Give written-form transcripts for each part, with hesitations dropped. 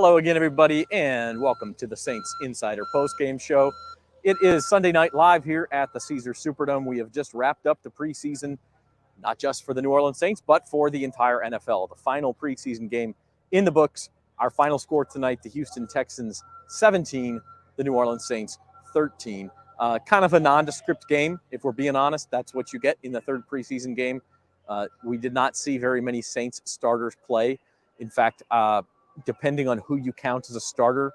Hello again, everybody, and welcome to the Saints Insider Postgame Show. It is Sunday night live here at the Caesars Superdome. We have just wrapped up the preseason, not just for the New Orleans Saints, but for the entire NFL. The final preseason game in the books. Our final score tonight, the Houston Texans 17, the New Orleans Saints 13. Kind of a nondescript game, if we're being honest. That's what you get in the third preseason game. We did not see very many Saints starters play. In fact, depending on who you count as a starter,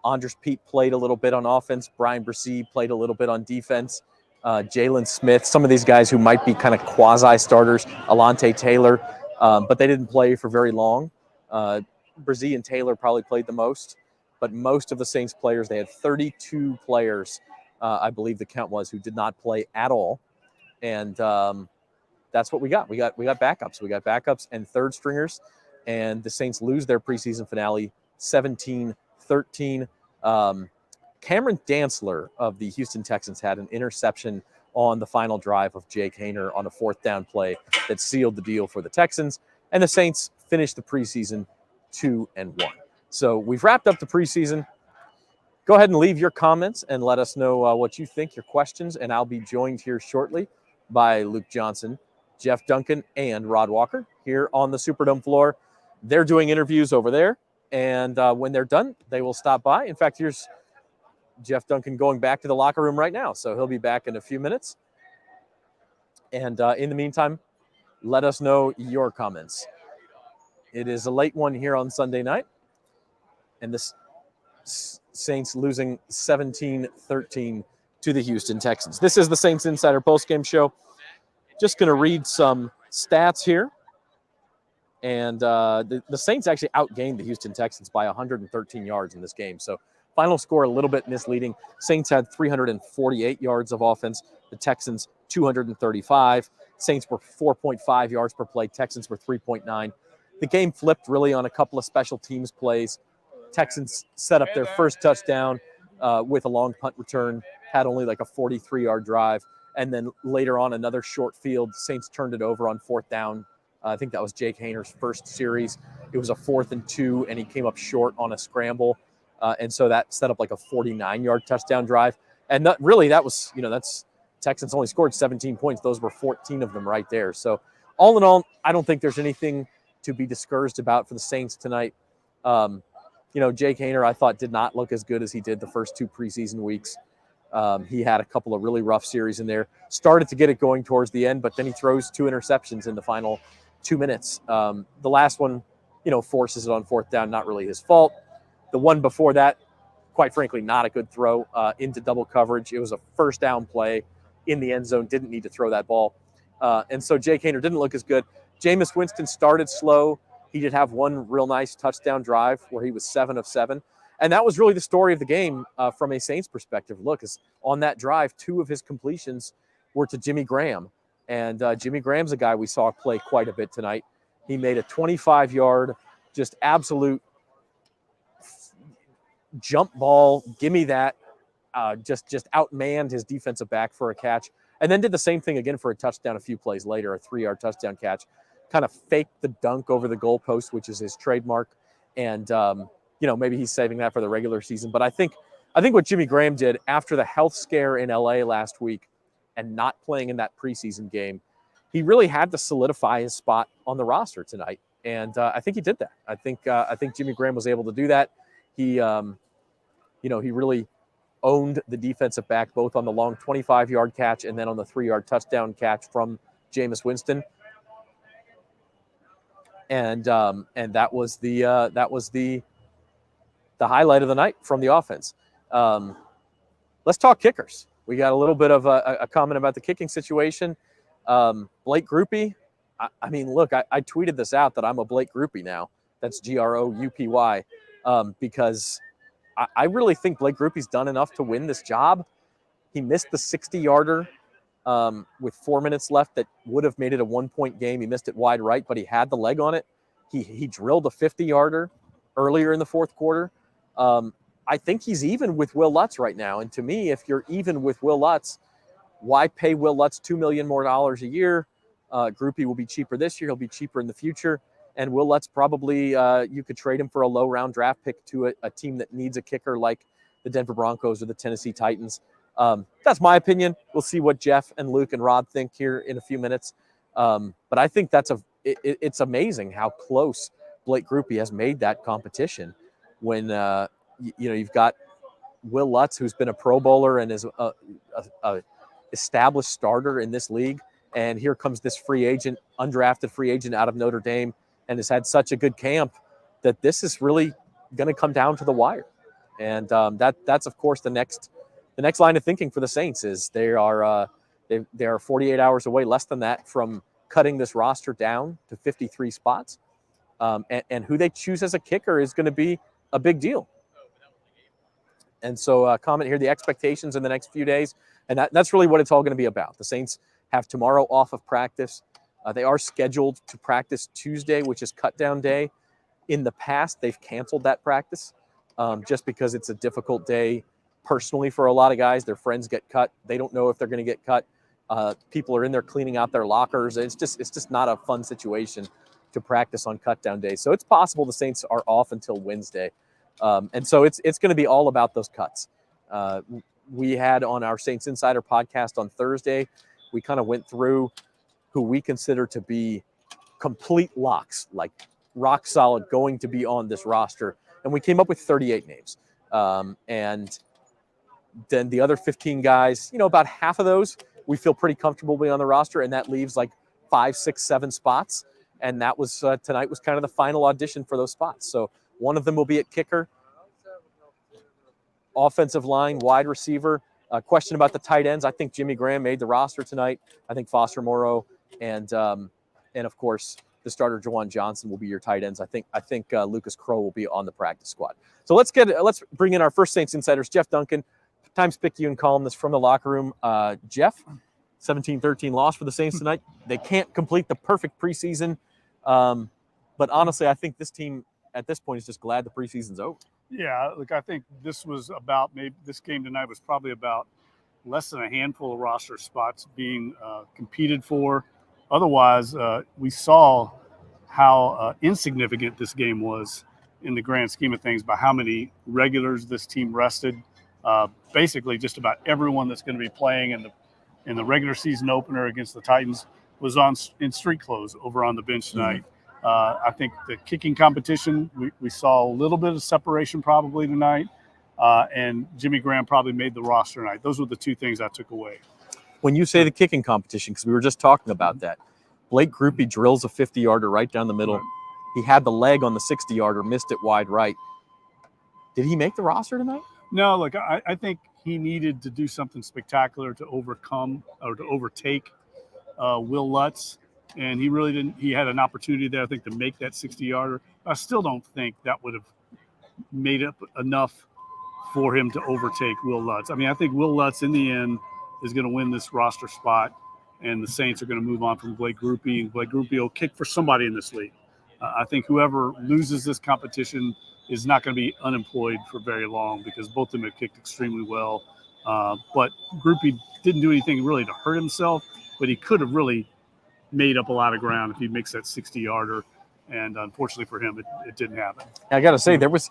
Andres Pete played a little bit on offense. Brian Bresee played a little bit on defense. Jalen Smith, some of these guys who might be kind of quasi-starters, Alontae Taylor, but they didn't play for very long. Bresee and Taylor probably played the most, but most of the Saints players, they had 32 players, I believe the count was, who did not play at all. And that's what we got. We got backups. We got backups and third stringers. And the Saints lose their preseason finale 17-13. Cameron Dantzler of the Houston Texans had an interception on the final drive of Jake Haener on a fourth down play that sealed the deal for the Texans. And the Saints finished the preseason 2-1. So we've wrapped up the preseason. Go ahead and leave your comments and let us know what you think, your questions. And I'll be joined here shortly by Luke Johnson, Jeff Duncan, and Rod Walker here on the Superdome floor. They're doing interviews over there, and when they're done, they will stop by. In fact, here's Jeff Duncan going back to the locker room right now, so he'll be back in a few minutes. And in the meantime, let us know your comments. It is a late one here on Sunday night, and the Saints losing 17-13 to the Houston Texans. This is the Saints Insider Postgame Show. Just going to read some stats here. And the Saints actually outgained the Houston Texans by 113 yards in this game. So final score a little bit misleading. Saints had 348 yards of offense. The Texans 235. Saints were 4.5 yards per play. Texans were 3.9. The game flipped really on a couple of special teams plays. Texans set up their first touchdown with a long punt return, had only like a 43-yard drive. And then later on, another short field. Saints turned it over on fourth down. I think that was Jake Haener's first series. It was a 4th and 2, and he came up short on a scramble. And so that set up like a 49-yard touchdown drive. And that was, that's Texans only scored 17 points. Those were 14 of them right there. So all in all, I don't think there's anything to be discouraged about for the Saints tonight. Jake Haener, I thought, did not look as good as he did the first 2 preseason weeks. He had a couple of really rough series in there. Started to get it going towards the end, but then he throws 2 interceptions in the final 2 minutes. The last one, forces it on fourth down, not really his fault. The one before that, quite frankly, not a good throw into double coverage. It was a first down play in the end zone, didn't need to throw that ball. And so Jake Haener didn't look as good. Jameis Winston started slow. He did have one real nice touchdown drive where he was 7 of 7. And that was really the story of the game from a Saints perspective. Look, on that drive, 2 of his completions were to Jimmy Graham. And Jimmy Graham's a guy we saw play quite a bit tonight. He made a 25-yard, just absolute jump ball. Give me that. Just outmanned his defensive back for a catch. And then did the same thing again for a touchdown a few plays later, a 3-yard touchdown catch. Kind of faked the dunk over the goalpost, which is his trademark. And, maybe he's saving that for the regular season. But I think what Jimmy Graham did after the health scare in L.A. last week and not playing in that preseason game, he really had to solidify his spot on the roster tonight. And I think he did that. I think Jimmy Graham was able to do that. He really owned the defensive back, both on the long 25-yard catch and then on the 3-yard touchdown catch from Jameis Winston. And that was the highlight of the night from the offense. Let's talk kickers. We got a little bit of a comment about the kicking situation. Blake Groupie. I tweeted this out that I'm a Blake Groupie now. That's Groupy, because I really think Blake Groupie's done enough to win this job. He missed the 60-yarder with 4 minutes left that would have made it a 1-point game. He missed it wide right, but he had the leg on it. He drilled a 50-yarder earlier in the fourth quarter. I think he's even with Will Lutz right now. And to me, if you're even with Will Lutz, why pay Will Lutz $2 million more a year? Groupie will be cheaper this year. He'll be cheaper in the future. And Will Lutz probably, you could trade him for a low round draft pick to a team that needs a kicker like the Denver Broncos or the Tennessee Titans. That's my opinion. We'll see what Jeff and Luke and Rod think here in a few minutes. But I think it's amazing how close Blake Grupe has made that competition when, you've got Will Lutz, who's been a Pro Bowler and is a established starter in this league. And here comes this undrafted free agent out of Notre Dame, and has had such a good camp that this is really going to come down to the wire. And that's of course the next line of thinking for the Saints is they are 48 hours away, less than that, from cutting this roster down to 53 spots. And who they choose as a kicker is going to be a big deal. And so comment here, the expectations in the next few days. And that's really what it's all going to be about. The Saints have tomorrow off of practice. They are scheduled to practice Tuesday, which is cut down day. In the past, they've canceled that practice just because it's a difficult day personally for a lot of guys. Their friends get cut. They don't know if they're going to get cut. People are in there cleaning out their lockers. It's just not a fun situation to practice on cut down day. So it's possible the Saints are off until Wednesday. And so it's going to be all about those cuts. We had on our Saints Insider podcast on Thursday, we kind of went through who we consider to be complete locks, like rock solid, going to be on this roster. And we came up with 38 names. And then the other 15 guys, about half of those we feel pretty comfortable being on the roster. And that leaves like 5, 6, 7 spots. And that was tonight was kind of the final audition for those spots. So one of them will be at kicker, offensive line, wide receiver. Question about the tight ends. I think Jimmy Graham made the roster tonight. I think Foster Moreau and of course the starter Juwan Johnson will be your tight ends. I think Lucas Crow will be on the practice squad. So let's bring in our first Saints insiders, Jeff Duncan, Times-Picayune columnist from the locker room. Jeff, 17-13 loss for the Saints tonight. They can't complete the perfect preseason, but honestly, I think this team at this point is just glad the preseason's over. Yeah, look, I think this game tonight was probably about less than a handful of roster spots being competed for. Otherwise, we saw how insignificant this game was in the grand scheme of things by how many regulars this team rested. Basically, just about everyone that's going to be playing in the regular season opener against the Titans was in street clothes over on the bench tonight. I think the kicking competition, we saw a little bit of separation probably tonight, and Jimmy Graham probably made the roster tonight. Those were the two things I took away. When you say the kicking competition, because we were just talking about that, Blake Grupe drills a 50-yarder right down the middle. He had the leg on the 60-yarder, missed it wide right. Did he make the roster tonight? No, look, I think he needed to do something spectacular to overcome or to overtake Will Lutz. And he really didn't. He had an opportunity there, I think, to make that 60-yarder. I still don't think that would have made up enough for him to overtake Will Lutz. I mean, I think Will Lutz, in the end, is going to win this roster spot, and the Saints are going to move on from Blake Grupe. And Blake Grupe will kick for somebody in this league. I think whoever loses this competition is not going to be unemployed for very long because both of them have kicked extremely well. But Grupe didn't do anything really to hurt himself, but he could have really made up a lot of ground if he makes that 60-yarder, and unfortunately for him, it didn't happen. I got to say, there was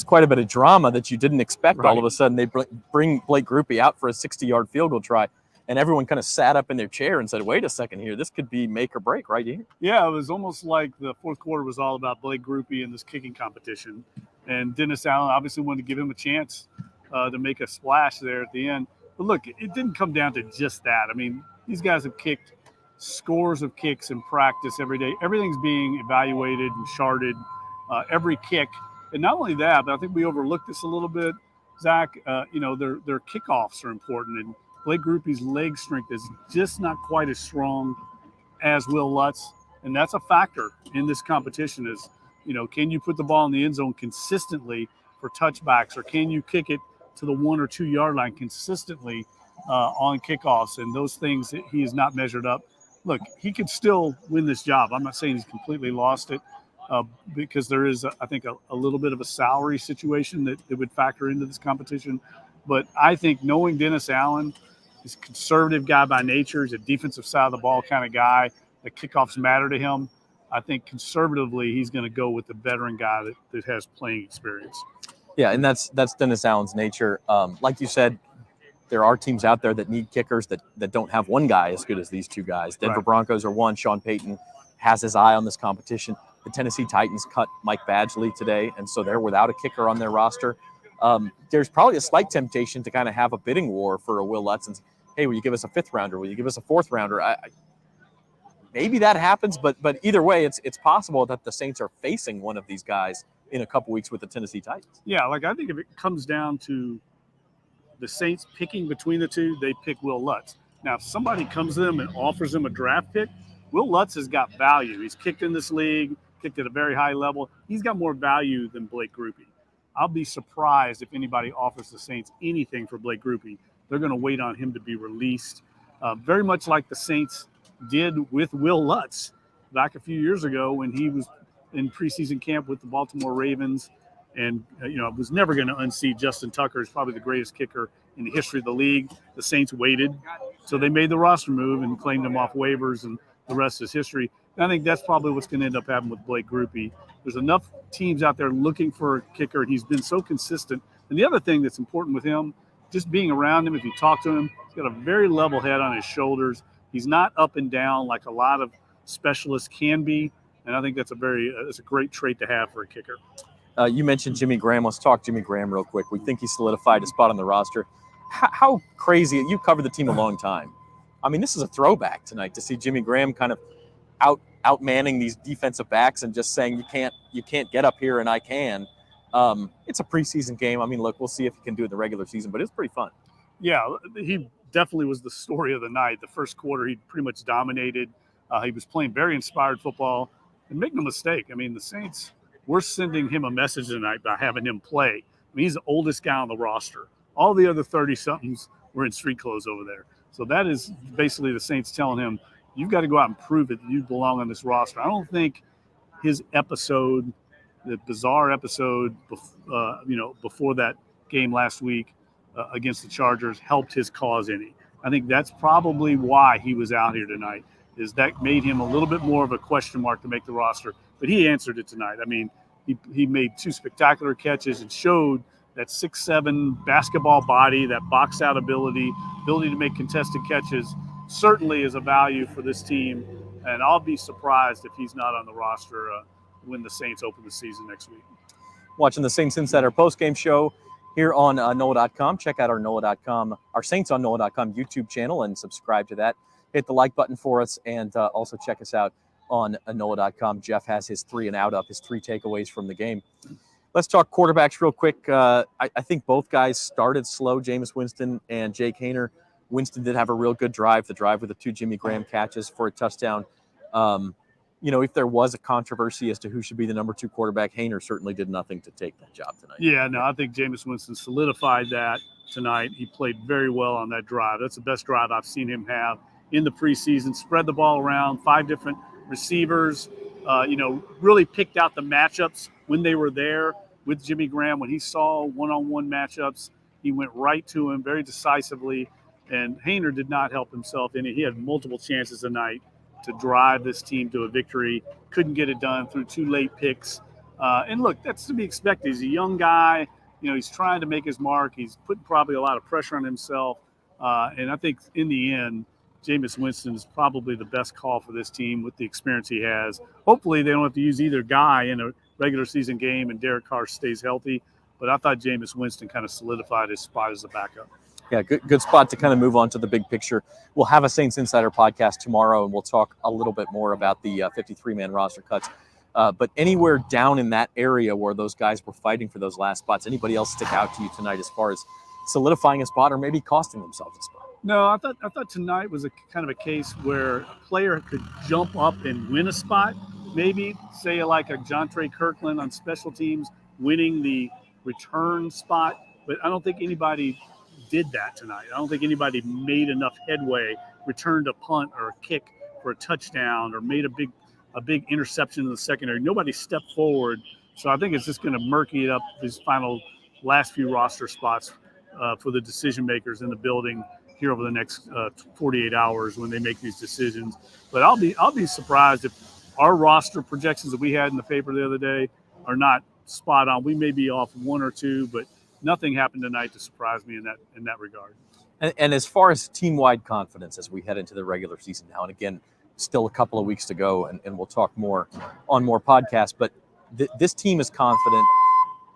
quite a bit of drama that you didn't expect. Right. All of a sudden, they bring Blake Grupe out for a 60-yard field goal try, and everyone kind of sat up in their chair and said, wait a second here, this could be make or break right here. Yeah, it was almost like the fourth quarter was all about Blake Grupe and this kicking competition, and Dennis Allen obviously wanted to give him a chance to make a splash there at the end. But look, it didn't come down to just that. I mean, these guys have kicked scores of kicks in practice every day. Everything's being evaluated and charted, every kick. And not only that, but I think we overlooked this a little bit, Zach. Their kickoffs are important, and Blake Grupe's leg strength is just not quite as strong as Will Lutz, and that's a factor in this competition. Is can you put the ball in the end zone consistently for touchbacks, or can you kick it to the 1 or 2 yard line consistently on kickoffs? And those things he has not measured up. Look, he could still win this job. I'm not saying he's completely lost it because there is, I think, a little bit of a salary situation that would factor into this competition. But I think knowing Dennis Allen, he's a conservative guy by nature. He's a defensive side of the ball kind of guy. The kickoffs matter to him. I think conservatively he's going to go with the veteran guy that has playing experience. Yeah, and that's Dennis Allen's nature. Like you said, there are teams out there that need kickers that don't have one guy as good as these two guys. Denver Broncos are one. Sean Payton has his eye on this competition. The Tennessee Titans cut Mike Badgley today, and so they're without a kicker on their roster. There's probably a slight temptation to kind of have a bidding war for a Will Lutz and say, hey, will you give us a 5th rounder? Will you give us a 4th rounder? Maybe that happens, but either way, it's possible that the Saints are facing one of these guys in a couple weeks with the Tennessee Titans. Yeah, like I think if it comes down to the Saints picking between the two, they pick Will Lutz. Now, if somebody comes to them and offers them a draft pick, Will Lutz has got value. He's kicked in this league, kicked at a very high level. He's got more value than Blake Grupe. I'll be surprised if anybody offers the Saints anything for Blake Grupe. They're going to wait on him to be released, very much like the Saints did with Will Lutz back a few years ago when he was in preseason camp with the Baltimore Ravens. And, was never going to unseat Justin Tucker as probably the greatest kicker in the history of the league. The Saints waited. So they made the roster move and claimed him off waivers, and the rest is history. And I think that's probably what's going to end up happening with Blake Grupe. There's enough teams out there looking for a kicker, and he's been so consistent. And the other thing that's important with him, just being around him, if you talk to him, he's got a very level head on his shoulders. He's not up and down like a lot of specialists can be. And I think that's a great trait to have for a kicker. You mentioned Jimmy Graham. Let's talk Jimmy Graham real quick. We think he solidified a spot on the roster. How crazy? You covered the team a long time. I mean, this is a throwback tonight to see Jimmy Graham kind of outmanning these defensive backs and just saying you can't get up here and I can. It's a preseason game. I mean, look, we'll see if he can do it in the regular season, but it's pretty fun. Yeah, he definitely was the story of the night. The first quarter, he pretty much dominated. He was playing very inspired football. And make no mistake, I mean, the Saints, we're sending him a message tonight by having him play. I mean, he's the oldest guy on the roster. All the other 30-somethings were in street clothes over there. So that is basically the Saints telling him, you've got to go out and prove it that you belong on this roster. I don't think his episode, the bizarre episode, before that game last week against the Chargers helped his cause any. I think that's probably why he was out here tonight, is that made him a little bit more of a question mark to make the roster. But he answered it tonight. I mean, he made 2 spectacular catches and showed that 6'7" basketball body, that box out ability to make contested catches certainly is a value for this team. And I'll be surprised if he's not on the roster when the Saints open the season next week. Watching the Saints Insider Postgame Show here on NOLA.com. Check out our NOLA.com, our Saints on NOLA.com YouTube channel and subscribe to that. Hit the like button for us and also check us out on NOLA.com. Jeff has his 3 and out up, his 3 takeaways from the game. Let's talk quarterbacks real quick. I think both guys started slow, Jameis Winston and Jake Haener. Winston did have a real good drive, the drive with the 2 Jimmy Graham catches for a touchdown. If there was a controversy as to who should be the number 2 quarterback, Haener certainly did nothing to take that job tonight. Yeah, no, I think Jameis Winston solidified that tonight. He played very well on that drive. That's the best drive I've seen him have in the preseason. Spread the ball around, 5 different receivers, really picked out the matchups when they were there with Jimmy Graham. When he saw one-on-one matchups, he went right to him very decisively. And Haener did not help himself in it. He had multiple chances tonight to drive this team to a victory. Couldn't get it done through 2 late picks. And look, that's to be expected. He's a young guy. He's trying to make his mark. He's putting probably a lot of pressure on himself. And I think in the end, Jameis Winston is probably the best call for this team with the experience he has. Hopefully they don't have to use either guy in a regular season game and Derek Carr stays healthy. But I thought Jameis Winston kind of solidified his spot as a backup. Yeah, good spot to kind of move on to the big picture. We'll have a Saints Insider podcast tomorrow, and we'll talk a little bit more about the 53-man roster cuts. But anywhere down in that area where those guys were fighting for those last spots, anybody else stick out to you tonight as far as solidifying a spot or maybe costing themselves a spot? No, I thought tonight was a kind of a case where a player could jump up and win a spot. Maybe say like a Jontre Kirkland on special teams winning the return spot, but I don't think anybody did that tonight. I don't think anybody made enough headway, returned a punt or a kick for a touchdown, or made a big interception in the secondary. Nobody stepped forward. So I think it's just going to murky it up these last few roster spots for the decision makers in the building here over the next 48 hours when they make these decisions. But I'll be surprised if our roster projections that we had in the paper the other day are not spot on. We may be off one or two, but nothing happened tonight to surprise me in that regard. And as far as team-wide confidence as we head into the regular season now, and again, still a couple of weeks to go, and we'll talk more on more podcasts, but this team is confident,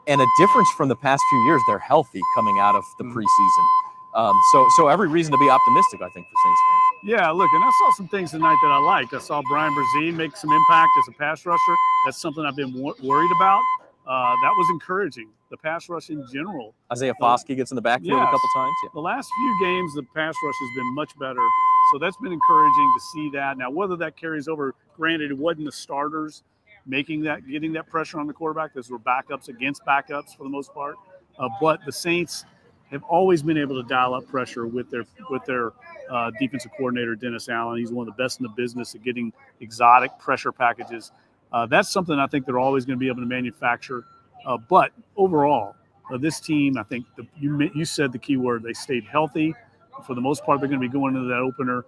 and a difference from the past few years, they're healthy coming out of the preseason. So every reason to be optimistic, I think, for Saints fans. Yeah, look, and I saw some things tonight that I liked. I saw Brian Brzee make some impact as a pass rusher. That's something I've been worried about. That was encouraging. The pass rush in general. Isaiah Foskey gets in the backfield a couple times. Yeah. The last few games, the pass rush has been much better. So that's been encouraging to see that. Now, whether that carries over, granted, it wasn't the starters getting that pressure on the quarterback. Those were backups against backups for the most part. But the Saints have always been able to dial up pressure with their defensive coordinator, Dennis Allen. He's one of the best in the business at getting exotic pressure packages. That's something I think they're always going to be able to manufacture. But overall, this team, I think you said the key word, they stayed healthy. For the most part, they're going to be going into that opener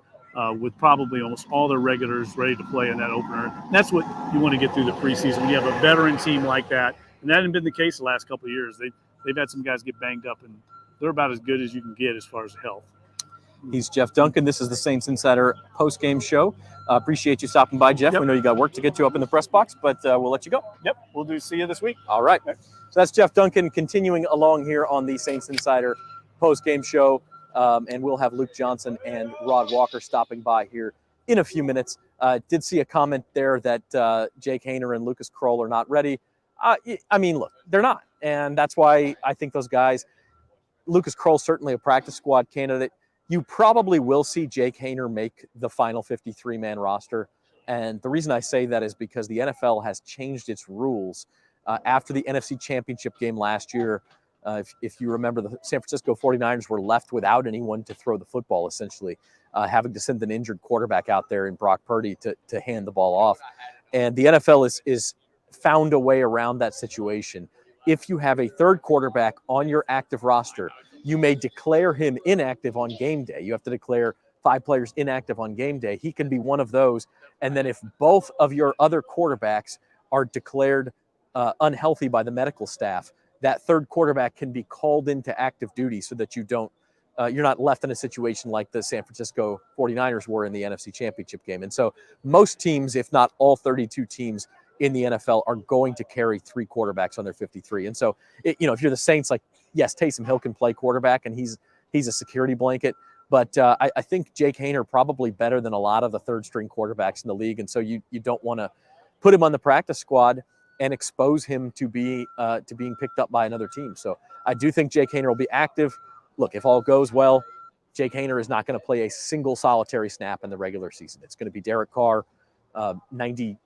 with probably almost all their regulars ready to play in that opener. And that's what you want to get through the preseason when you have a veteran team like that. And that hasn't been the case the last couple of years. They've had some guys get banged up, and they're about as good as you can get as far as health. He's Jeff Duncan. This is the Saints Insider Postgame Show. Appreciate you stopping by, Jeff. Yep. We know you got work to get to up in the press box, but we'll let you go. Yep, we'll see you this week. All right. So that's Jeff Duncan continuing along here on the Saints Insider Postgame Show, and we'll have Luke Johnson and Rod Walker stopping by here in a few minutes. Did see a comment there that Jake Haener and Lucas Kroll are not ready. I mean, look, they're not, and that's why I think those guys. Lucas Kroll certainly a practice squad candidate. You probably will see Jake Haener make the final 53-man roster. And the reason I say that is because the NFL has changed its rules after the NFC Championship game last year. If you remember, the San Francisco 49ers were left without anyone to throw the football, essentially, having to send an injured quarterback out there in Brock Purdy to hand the ball off. And the NFL is found a way around that situation. If you have a third quarterback on your active roster, you may declare him inactive on game day. You have to declare 5 players inactive on game day. He can be one of those. And then if both of your other quarterbacks are declared unhealthy by the medical staff, that third quarterback can be called into active duty so that you're not left in a situation like the San Francisco 49ers were in the NFC Championship game. And so most teams, if not all 32 teams in the NFL, are going to carry 3 quarterbacks on their 53. And so, if you're the Saints, like, yes, Taysom Hill can play quarterback, and he's a security blanket. But I think Jake Haener probably better than a lot of the third-string quarterbacks in the league. And so you don't want to put him on the practice squad and expose him to being picked up by another team. So I do think Jake Haener will be active. Look, if all goes well, Jake Haener is not going to play a single solitary snap in the regular season. It's going to be Derek Carr 99%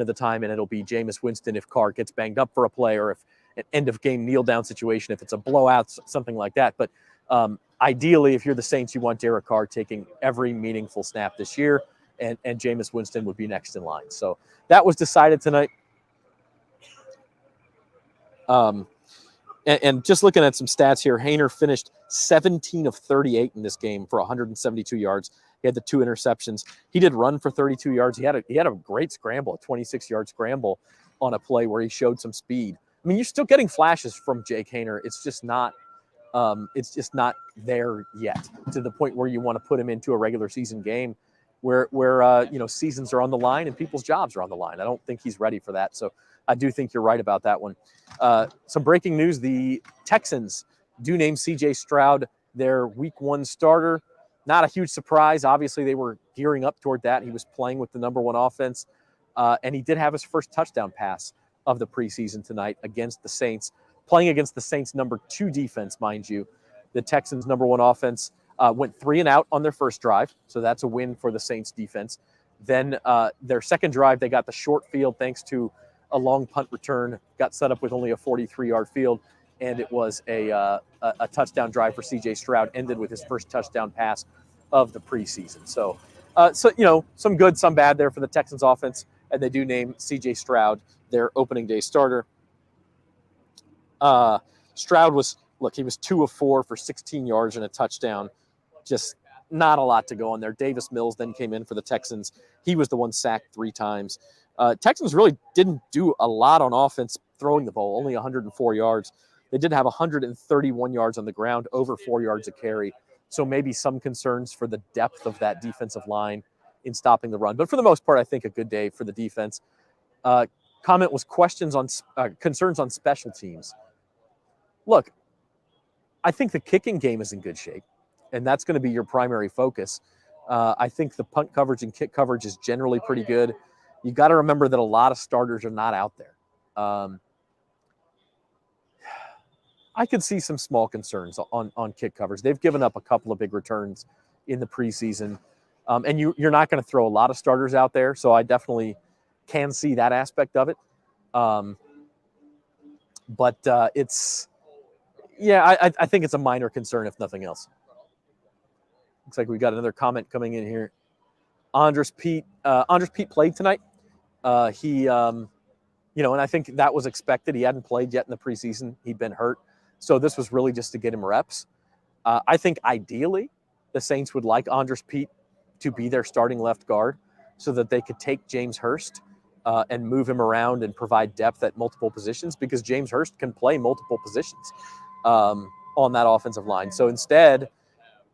of the time, and it'll be Jameis Winston if Carr gets banged up for a play, or if an end-of-game kneel-down situation, if it's a blowout, something like that. But ideally, if you're the Saints, you want Derek Carr taking every meaningful snap this year, and Jameis Winston would be next in line. So that was decided tonight. And just looking at some stats here, Haener finished 17 of 38 in this game for 172 yards. He had the 2 interceptions. He did run for 32 yards. He had a great scramble, a 26-yard scramble on a play where he showed some speed. I mean, you're still getting flashes from Jake Haener. It's just not there yet to the point where you want to put him into a regular season game where seasons are on the line and people's jobs are on the line. I don't think he's ready for that. So I do think you're right about that one. Some breaking news: the Texans do name C.J. Stroud their Week 1 starter. Not a huge surprise. Obviously, they were gearing up toward that. He was playing with the number 1 offense, and he did have his first touchdown pass of the preseason tonight against the Saints, playing against the Saints' number 2 defense, mind you. The Texans' number 1 offense went 3 and out on their first drive, so that's a win for the Saints defense. Then their second drive, they got the short field thanks to a long punt return, got set up with only a 43-yard field, and it was a touchdown drive for C.J. Stroud, ended with his first touchdown pass of the preseason. So some good, some bad there for the Texans offense, and they do name C.J. Stroud their opening day starter. Stroud he was 2 of 4 for 16 yards and a touchdown. Just not a lot to go on there. Davis Mills then came in for the Texans. He was the one sacked 3 times. Texans really didn't do a lot on offense throwing the ball, only 104 yards. They did have 131 yards on the ground, over 4 yards a carry. So maybe some concerns for the depth of that defensive line in stopping the run. But for the most part, I think a good day for the defense. Comment was concerns on special teams. Look, I think the kicking game is in good shape, and that's going to be your primary focus. I think the punt coverage and kick coverage is generally pretty good. You got to remember that a lot of starters are not out there. I could see some small concerns on kick coverage. They've given up a couple of big returns in the preseason, and you're not going to throw a lot of starters out there, so I definitely can see that aspect of it. But it's, yeah, I think it's a minor concern, if nothing else. Looks like we got another comment coming in here. Andres Pete played tonight. And I think that was expected. He hadn't played yet in the preseason. He'd been hurt. So this was really just to get him reps. I think ideally the Saints would like Andres Pete to be their starting left guard so that they could take James Hurst and move him around and provide depth at multiple positions, because James Hurst can play multiple positions on that offensive line. So instead,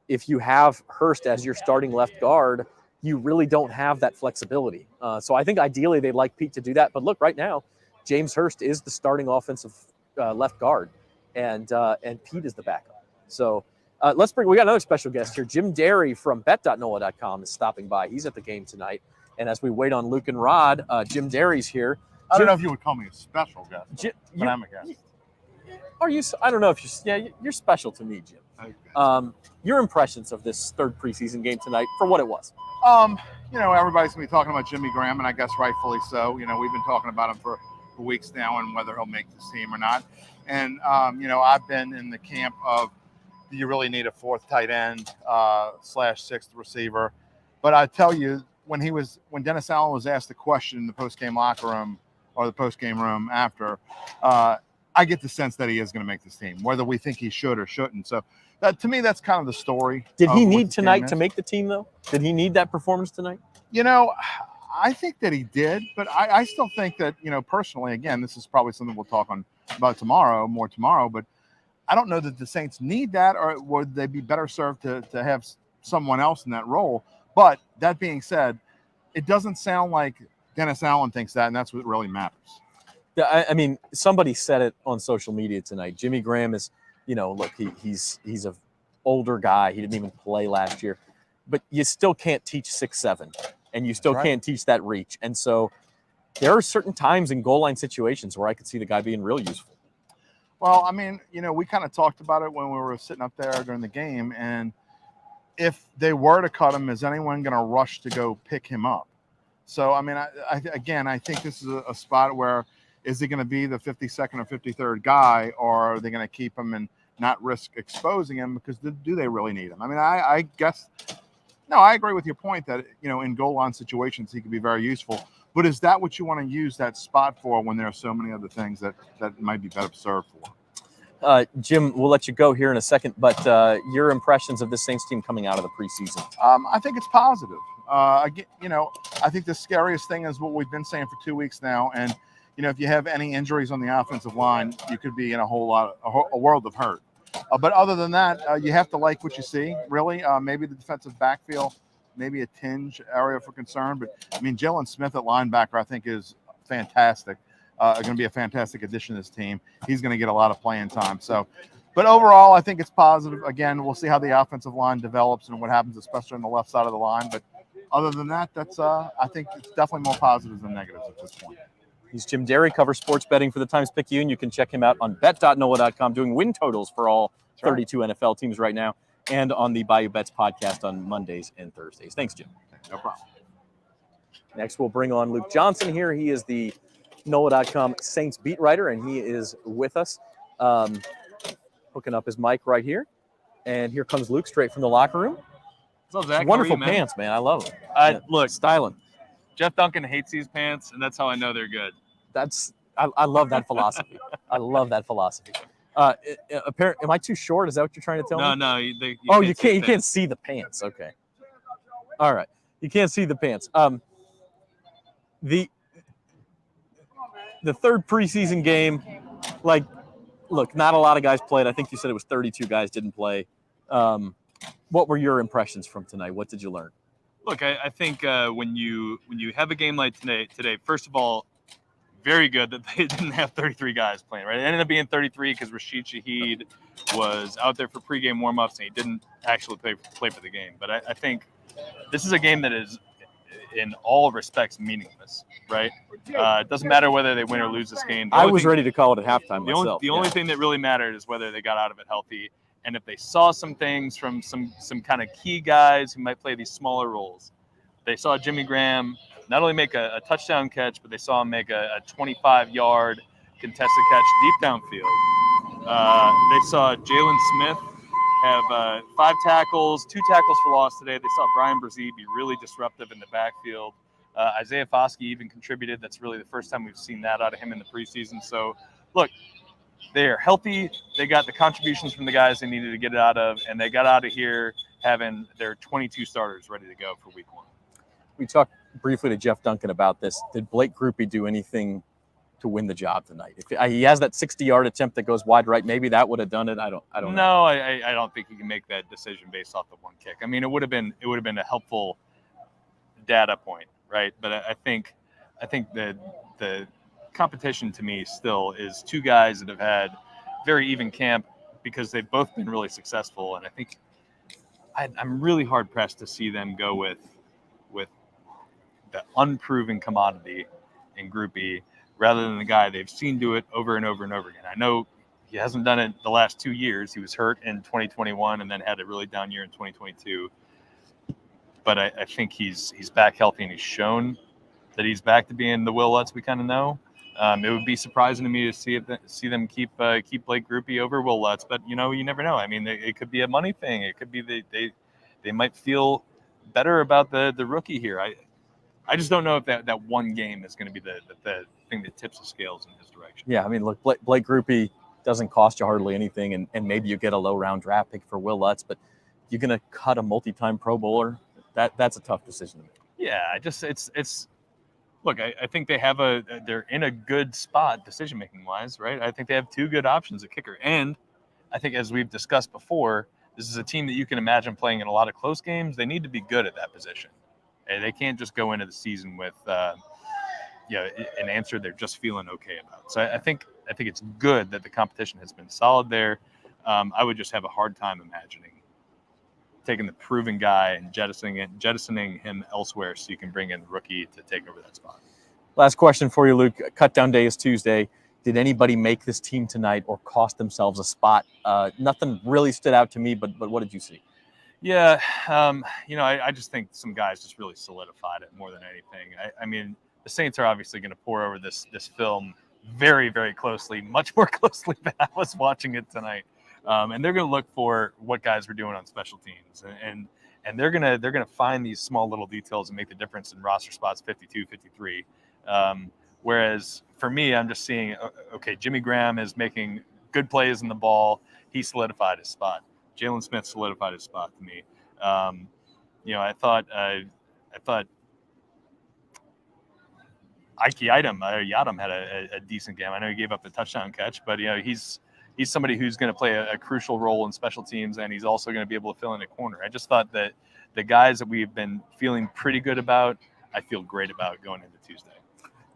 if you have Hurst as your starting left guard, you really don't have that flexibility. So I think ideally they'd like Pete to do that. But look, right now, James Hurst is the starting offensive left guard, and Pete is the backup. So we got another special guest here. Jim Derry from bet.NOLA.com is stopping by. He's at the game tonight. And as we wait on Luke and Rod, Jim Derry's here. I don't know if you would call me a special guest, but I'm a guest. Are you? I don't know if you're special to me, Jim. Okay. Your impressions of this third preseason game tonight for what it was? Everybody's going to be talking about Jimmy Graham, and I guess rightfully so. We've been talking about him for weeks now and whether he'll make this team or not. And, I've been in the camp of, do you really need a fourth tight end /sixth receiver? But I tell you, when Dennis Allen was asked the question in the post-game locker room or the post-game room after, I get the sense that he is going to make this team, whether we think he should or shouldn't. So to me, that's kind of the story. Did he need tonight to make the team, though? Did he need that performance tonight? I think that he did, but I still think that, personally, again, this is probably something we'll talk about more tomorrow, but I don't know that the Saints need that, or would they be better served to have someone else in that role. But that being said, it doesn't sound like Dennis Allen thinks that, and that's what really matters. Yeah, I mean, somebody said it on social media tonight. Jimmy Graham is, look, he's an older guy. He didn't even play last year. But you still can't teach 6'7", and you still can't teach that reach. And so there are certain times in goal line situations where I could see the guy being real useful. Well, I mean, we kind of talked about it when we were sitting up there during the game. And if they were to cut him, is anyone going to rush to go pick him up? So, I mean, I think this is a spot where, is he going to be the 52nd or 53rd guy, or are they going to keep him and not risk exposing him? Because do they really need him? I mean, I guess, no, I agree with your point that, in goal line situations, he could be very useful. But is that what you want to use that spot for when there are so many other things that might be better served for? Jim, we'll let you go here in a second, but your impressions of the Saints team coming out of the preseason? I think it's positive. I think the scariest thing is what we've been saying for 2 weeks now. And, if you have any injuries on the offensive line, you could be in a world of hurt. But other than that, you have to like what you see, really. Maybe the defensive backfield, maybe a tinge area for concern. But, I mean, Jalen Smith at linebacker, I think, is fantastic. Going to be a fantastic addition to this team. He's going to get a lot of playing time. So, but overall, I think it's positive. Again, we'll see how the offensive line develops and what happens, especially on the left side of the line. But other than that, I think it's definitely more positives than negatives at this point. He's Jim Derry, covers sports betting for the Times-Picayune. You can check him out on bet.NOLA.com, doing win totals for all 32 NFL teams right now, and on the Bayou Bets podcast on Mondays and Thursdays. Thanks, Jim. No problem. Next, we'll bring on Luke Johnson here. He is the NOLA.com Saints beat writer, and he is with us, hooking up his mic right here. And here comes Luke straight from the locker room. What's up, Zach? Wonderful pants, man. I love them. Look, styling. Jeff Duncan hates these pants, and that's how I know they're good. I love that philosophy. I love that philosophy. Am I too short? Is that what you're trying to tell me? No. You can't see the pants. Okay. All right. You can't see the pants. The third preseason game, look, not a lot of guys played. I think you said it was 32 guys didn't play. What were your impressions from tonight? What did you learn? Look, I think when you have a game like today, first of all, very good that they didn't have 33 guys playing, right? It ended up being 33 because Rashid Shaheed was out there for pregame warmups and he didn't actually play for the game. But I think this is a game that is, in all respects, meaningless, right? It doesn't matter whether they win or lose this game. I was ready to call it at halftime myself. The only thing that really mattered is whether they got out of it healthy. And if they saw some things from some kind of key guys who might play these smaller roles. They saw Jimmy Graham not only make a touchdown catch, but they saw him make a 25-yard contested catch deep downfield. They saw Jalen Smith have 5 tackles, 2 tackles for loss today. They saw Brian Brzee be really disruptive in the backfield. Isaiah Foskey even contributed. That's really the first time we've seen that out of him in the preseason. So, look, they are healthy. They got the contributions from the guys they needed to get it out of, and they got out of here having their 22 starters ready to go for week 1. We talked briefly to Jeff Duncan about this. Did Blake Grupe do anything to win the job tonight? If he has that 60-yard attempt that goes wide right, maybe that would have done it. I don't know. No, I don't think he can make that decision based off the one kick. I mean, it would have been a helpful data point, right? But I think the competition to me still is 2 guys that have had very even camp because they've both been really successful, and I think I'm really hard pressed to see them go with the unproven commodity in Grupe rather than the guy they've seen do it over and over and over again. I know he hasn't done it the last 2 years. He was hurt in 2021 and then had a really down year in 2022. But I think he's back healthy and he's shown that he's back to being the Will Lutz we kind of know. It would be surprising to me to see them keep Blake Grupe over Will Lutz, but you never know. I mean, it could be a money thing. It could be they might feel better about the rookie here. I just don't know if that one game is going to be the thing that tips the scales in his direction. Yeah, I mean, look, Blake Grupe doesn't cost you hardly anything, and maybe you get a low-round draft pick for Will Lutz, but you're going to cut a multi-time Pro Bowler. That's a tough decision to make. Yeah, it's. Look, I think they're in a good spot decision-making wise, right? I think they have 2 good options at kicker, and I think as we've discussed before, this is a team that you can imagine playing in a lot of close games. They need to be good at that position. They can't just go into the season with an answer they're just feeling okay about. So I think it's good that the competition has been solid there. I would just have a hard time imagining taking the proven guy and jettisoning him elsewhere so you can bring in the rookie to take over that spot. Last question for you, Luke. Cutdown day is Tuesday. Did anybody make this team tonight or cost themselves a spot? Nothing really stood out to me, but what did you see? Yeah, I just think some guys just really solidified it more than anything. I mean, the Saints are obviously going to pour over this film very, very closely, much more closely than I was watching it tonight. And they're going to look for what guys were doing on special teams, and they're gonna find these small little details and make the difference in roster spots 52, 53. Whereas for me, I'm just seeing, okay, Jimmy Graham is making good plays in the ball. He solidified his spot. Jalen Smith solidified his spot to me. I thought Ike Yadam had a decent game. I know he gave up the touchdown catch, but he's somebody who's going to play a crucial role in special teams, and he's also going to be able to fill in a corner. I just thought that the guys that we've been feeling pretty good about, I feel great about going into Tuesday.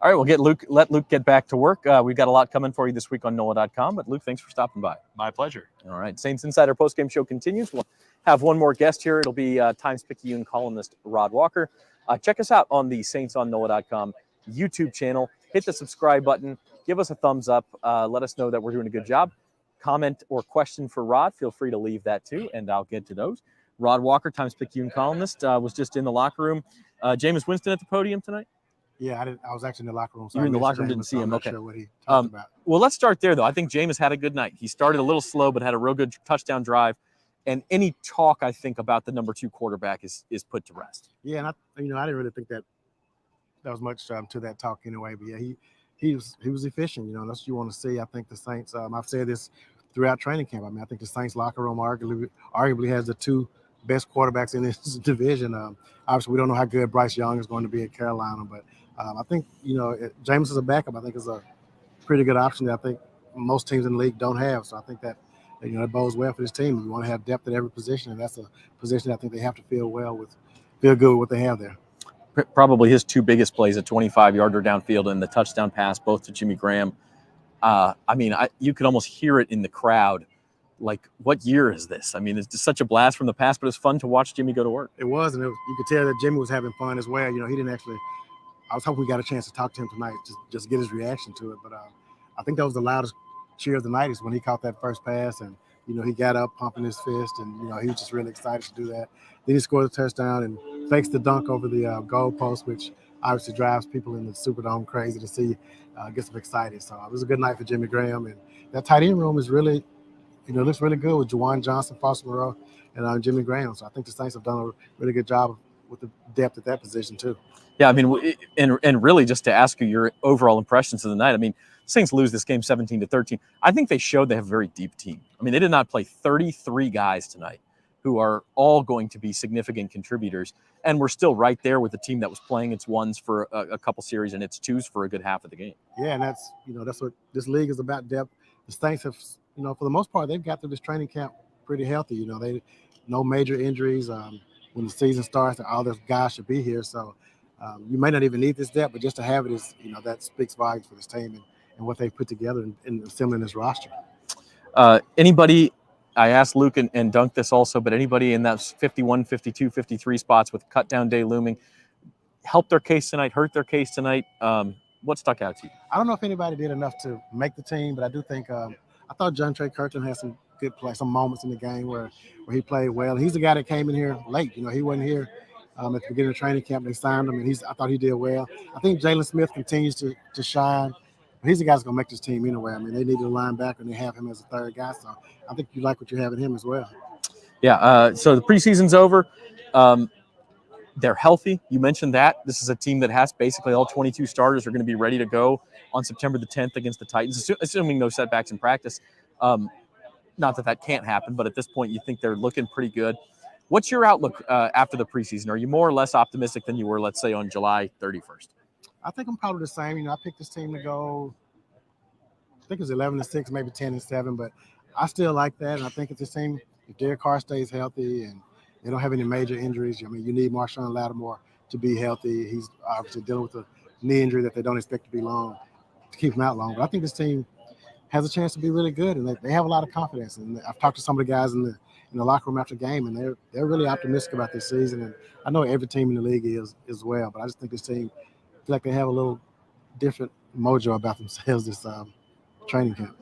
All right, we'll let Luke get back to work. We've got a lot coming for you this week on NOLA.com, but Luke, thanks for stopping by. My pleasure. All right, Saints Insider Postgame Show continues. We'll have one more guest here. It'll be Times-Picayune columnist Rod Walker. Check us out on the Saints on NOLA.com YouTube channel. Hit the subscribe button. Give us a thumbs up. Let us know that we're doing a good job. Comment or question for Rod, feel free to leave that too, and I'll get to those. Rod Walker, Times-Picayune columnist, was just in the locker room. Jameis Winston at the podium tonight? Yeah, I was actually in the locker room. So you were in the locker room, didn't see him. I'm not okay. sure what he talked about. Well, let's start there, though. I think Jameis had a good night. He started a little slow, but had a real good touchdown drive. And any talk, I think, about the number 2 quarterback is put to rest. Yeah, and I didn't really think that was much to that talk anyway. But yeah, he was efficient. That's what you want to see. I think the Saints. I've said this throughout training camp. I mean, I think the Saints locker room arguably has the two best quarterbacks in this division. Obviously, we don't know how good Bryce Young is going to be at Carolina, but I think, Jameis as a backup, I think is a pretty good option that I think most teams in the league don't have. So I think that, it bodes well for this team. You want to have depth at every position, and that's a position I think they have to feel good with what they have there. Probably his two biggest plays, a 25-yarder downfield and the touchdown pass, both to Jimmy Graham. You could almost hear it in the crowd. Like, what year is this? I mean, it's just such a blast from the past, but it's fun to watch Jimmy go to work. It was, and you could tell that Jimmy was having fun as well. He didn't actually – I was hoping we got a chance to talk to him tonight, just get his reaction to it. But I think that was the loudest cheer of the night is when he caught that first pass, and, he got up pumping his fist, and, he was just really excited to do that. Then he scored a touchdown and fakes the dunk over the goal post, which obviously drives people in the Superdome crazy to see, gets them excited. So it was a good night for Jimmy Graham. And that tight end room is really – looks really good with Juwan Johnson, Foster Moreau, and Jimmy Graham. So I think the Saints have done a really good job with the depth at that position too. Yeah, and really just to ask you your overall impressions of the night. Saints lose this game 17-13. I think they showed they have a very deep team. They did not play 33 guys tonight who are all going to be significant contributors, and we're still right there with the team that was playing its ones for a couple series and its twos for a good half of the game. Yeah, and that's what this league is about, depth. The Saints have, for the most part, they've got through this training camp pretty healthy. They no major injuries. When the season starts, all those guys should be here. So you may not even need this depth, but just to have it is, that speaks volumes for this team and what they've put together in assembling this roster. Anybody, I asked Luke and Dunk this also, but anybody in that 51, 52, 53 spots with cut-down day looming helped their case tonight, hurt their case tonight? What stuck out to you? I don't know if anybody did enough to make the team, but I do think I thought John Trey Kirkland had some good play, some moments in the game where he played well. He's the guy that came in here late. He wasn't here at the beginning of training camp. They signed him, and I thought he did well. I think Jalen Smith continues to shine. But he's the guy that's going to make this team anyway. They needed a linebacker, and they have him as a third guy. So I think you like what you have in him as well. Yeah, so the preseason's over. They're healthy. You mentioned that. This is a team that has basically all 22 starters are going to be ready to go on September the 10th against the Titans, assuming no setbacks in practice. Not that can't happen, but at this point you think they're looking pretty good. What's your outlook after the preseason? Are you more or less optimistic than you were, let's say, on July 31st? I think I'm probably the same. I picked this team to go, I think it was 11-6, maybe 10-7, but I still like that. And I think if this team, if Derek Carr stays healthy and they don't have any major injuries, you need Marshawn Lattimore to be healthy. He's obviously dealing with a knee injury that they don't expect to be long, to keep him out long. But I think this team has a chance to be really good, and they have a lot of confidence. And I've talked to some of the guys in the locker room after the game, and they're really optimistic about this season. And I know every team in the league is as well, but I just think this team, I feel like they have a little different mojo about themselves this training camp.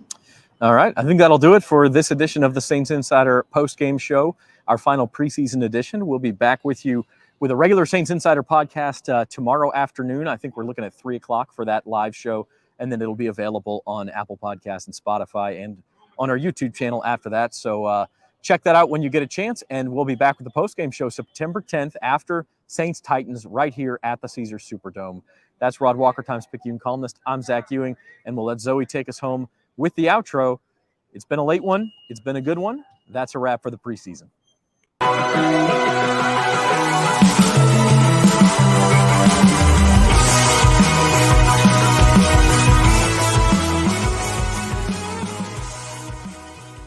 All right. I think that'll do it for this edition of the Saints Insider Postgame Show, our final preseason edition. We'll be back with you with a regular Saints Insider podcast tomorrow afternoon. I think we're looking at 3 o'clock for that live show, and then it'll be available on Apple Podcasts and Spotify and on our YouTube channel after that. So check that out when you get a chance, and we'll be back with the postgame show September 10th after Saints Titans right here at the Caesars Superdome. That's Rod Walker, Times-Picayune columnist. I'm Zach Ewing, and we'll let Zoe take us home with the outro. It's been a late one. It's been a good one. That's a wrap for the preseason.